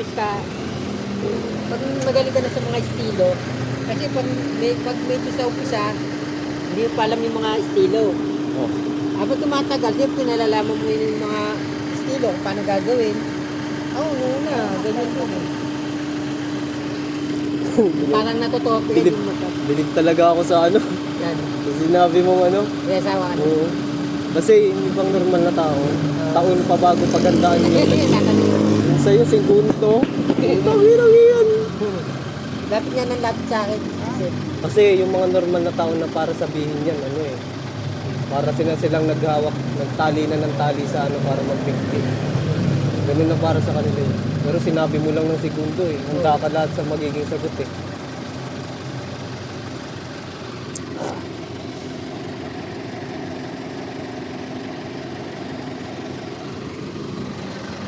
imbis ka, pag magaling ka na sa mga estilo, kasi pag medyo sa umpisa, hindi mo pa alam yung mga estilo. Oh. Habang tumatagal, siyempre nalalaman mo yung mga estilo, kung paano gagawin. Una, ganyan po. Parang natutopic Bilib, yung mata. bilib talaga ako sa ano. Yan. Sa sinabi mong ano. Kaya sawa ka na. Oo. Kasi yung ibang normal na tao, taon pa bago pagandaan Sige, nyo. sige, tatanungin. Yung sa'yo, 50. Tawirang yan. Lapit niya ng lapit sa akin. Kasi yung mga normal na tao na para sabihin yan, ano eh. Para silang naghawak, nagtali na ng tali sa ano para mag-victim. Ganun na para sa kanila eh. Pero sinabi mo lang ng segundo eh. Handa ka lahat sa magiging sagot eh.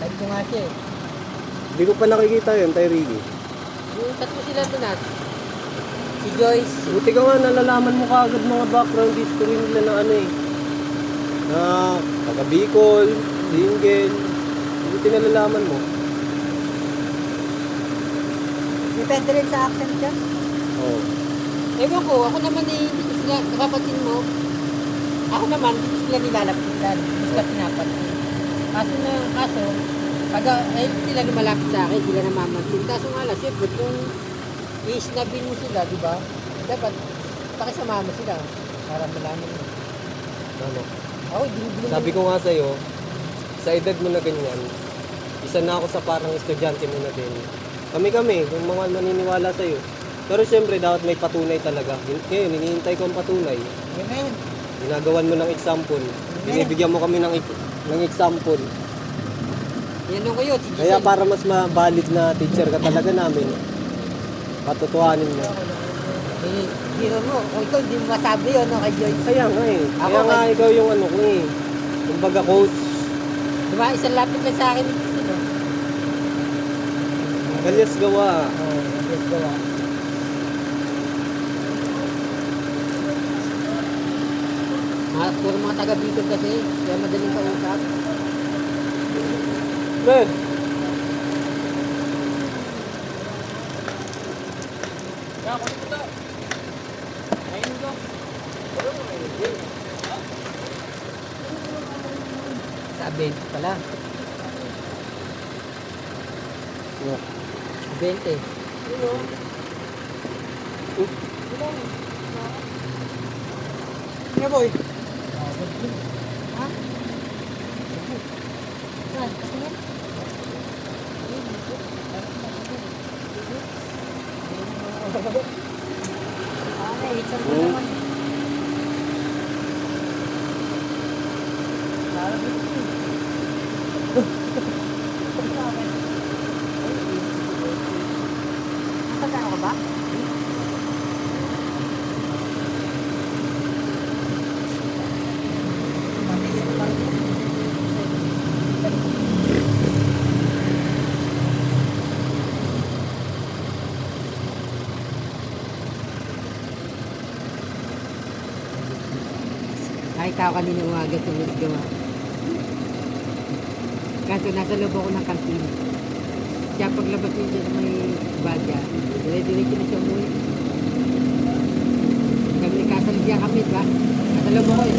Sabi ko nga siya eh. Hindi ko pa nakikita yun, Tay Ricky. Yung tatlo sila doon si Joyce. Buti ka nga nalalaman mo kaagad mga background history nila na ano eh. Na taga Bicol, single. Buti nalalaman mo. Depende rin sa accent ka. Oo. Ewan ko, ako naman eh, hindi ko sila, nakapansin mo, ako naman, hindi ko sila nilalapitan, hindi sila pinapansin. Kaso, pag sila lumalapit sa akin, sila namamansin. Kaso nga lang, siyempre, kung i-snabin mo sila, di ba? Dapat, pakisama mo sila para malaman mo. Ano? Ako, hindi Sabi ko nga sa'yo, sa edad mo na ganyan, isa na ako sa parang estudyante mo na din. Kami, yung mga naniniwala sa'yo. Pero siyempre, dapat may patunay talaga. Ngayon, hinihintay ko ang patunay. Amen. Ginagawan mo ng example. Binibigyan mo kami ng example. Yan ko yun, si Giselle. Kaya para mas valid na teacher ka talaga namin, patutuhanin mo. Hero mo, kung ikaw hindi mo masabi yun, no, kay Joyce. Kaya nga eh. Ako Kaya nga ikaw yung ano ko eh. Kumbaga coach. Diba, isang lapit lang sa akin. Sino? Kalyas gawa. Yes, gawa. Puro mga taga-Bicol kasi, kaya madaling kausap. Pre! Sa 20 pala. 20. Nga boy. Ha? Saan? Tingin? Ay, ito mo naman. Nakasama ka ba? Kahit ako kanina umaga sunod gawa. Kaso nasa loob ako ng kantin. Siya paglabas niya dyan may badya, dire-diretso na siya umuwi. Kami kasaligya kami, ba? Nasa loob ako eh.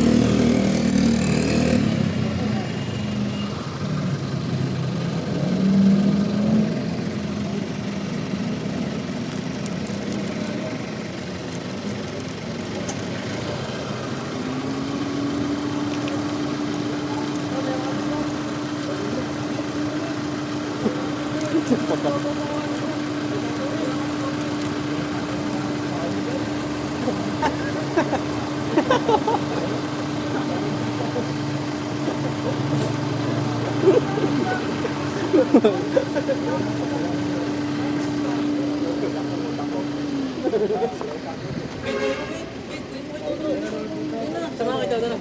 Sama kita na.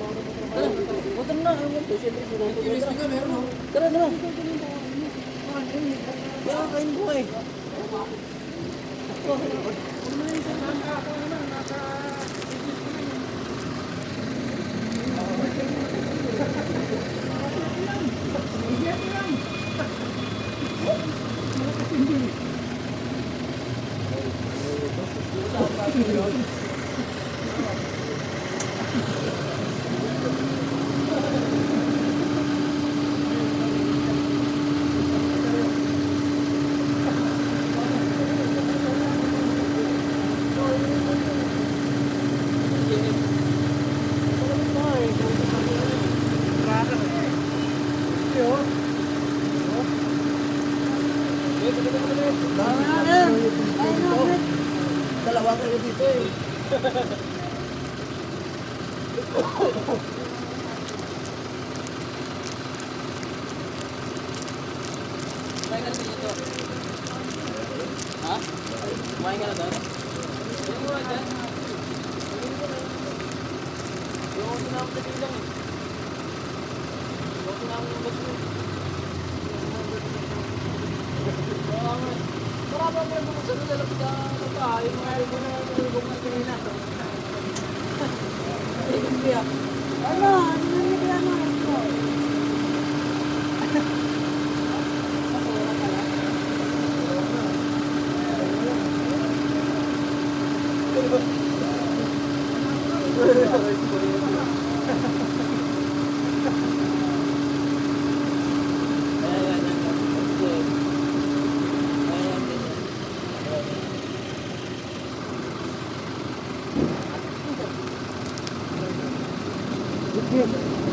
Huwag na. Siyempre, tara na. Kaya kain ko eh. Dalawa kayo dito eh. Ha? Kumain ka na doon? Hindi mo dyan. Yung sinama sa bilang eh. Yung sinama yung bus mo. Marami ang mga buksan na lalapit sa bahay. Mga ito na nalulong na kanina. Ano? Ano nangyari ano?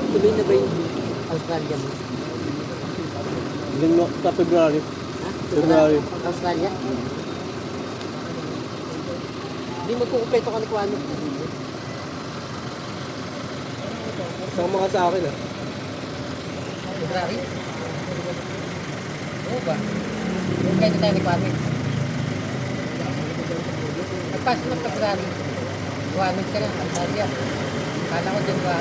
Tuloy na ba yung Australia mo? Linggo sa February. Ha? February. Australia? Hindi magkukumpleto ka ni Kuano. Sama ka sa akin ah. February? Oo ba? Kumpleto tayo ni Kuano. Nagpasok ng February. Kuano ka na, Australia. Kala ko dyan ba?